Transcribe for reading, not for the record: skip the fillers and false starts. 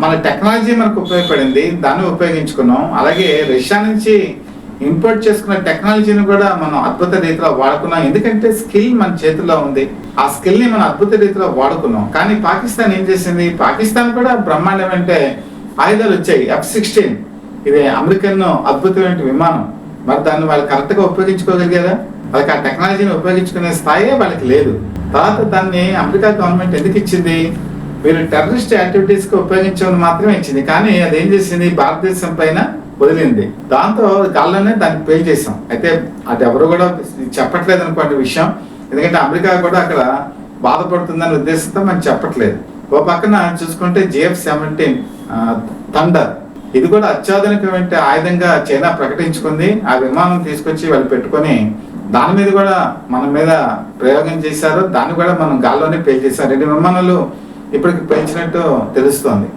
మన టెక్నాలజీ మనకు ఉపయోగపడింది, దాన్ని ఉపయోగించుకున్నాం. అలాగే రష్యా నుంచి ఇంపోర్ట్ చేసుకున్న టెక్నాలజీని కూడా మనం అద్భుత రీతిలో వాడుకున్నాం. ఎందుకంటే స్కిల్ మన చేతుల్లో ఉంది. ఆ స్కిల్ ని మనం అద్భుత రీతిలో వాడుకున్నాం. కానీ పాకిస్తాన్ ఏం చేసింది? పాకిస్తాన్ కూడా బ్రహ్మాండం అంటే ఆయుధాలు వచ్చాయి. F-16 ఇది అమెరికన్ అద్భుతమైన విమానం. మరి దాన్ని వాళ్ళు కరెక్ట్ గా ఉపయోగించుకోగలిగారా? వాళ్ళకి ఆ టెక్నాలజీని ఉపయోగించుకునే స్థాయి వాళ్ళకి లేదు. తర్వాత దాన్ని అమెరికా గవర్నమెంట్ ఎందుకు ఇచ్చింది? వీళ్ళు టెర్రరిస్ట్ యాక్టివిటీస్ కి ఉపయోగించమని మాత్రమే ఇచ్చింది. కానీ అది ఏం చేసింది? భారతదేశం పైన వదిలింది. దాంతో గాల్లోనే దాన్ని పేల్ చేసాం. అయితే అది ఎవరు కూడా చెప్పట్లేదు అనుకోండి విషయం. ఎందుకంటే అమెరికా కూడా అక్కడ బాధపడుతుందనే ఉద్దేశంతో మనం చెప్పట్లేదు. ఓ పక్కన చూసుకుంటే GF-17 థండర్, ఇది కూడా అత్యాధునికమైన ఆయుధంగా చైనా ప్రకటించుకుంది. ఆ విమానం తీసుకొచ్చి వాళ్ళు పెట్టుకొని దాని మీద కూడా మన మీద ప్రయోగం చేశారు. దాన్ని కూడా మనం గాల్లోనే పేల్ చేశారు. 2 విమానాలు ఇప్పటికి పేల్చినట్టు తెలుస్తోంది.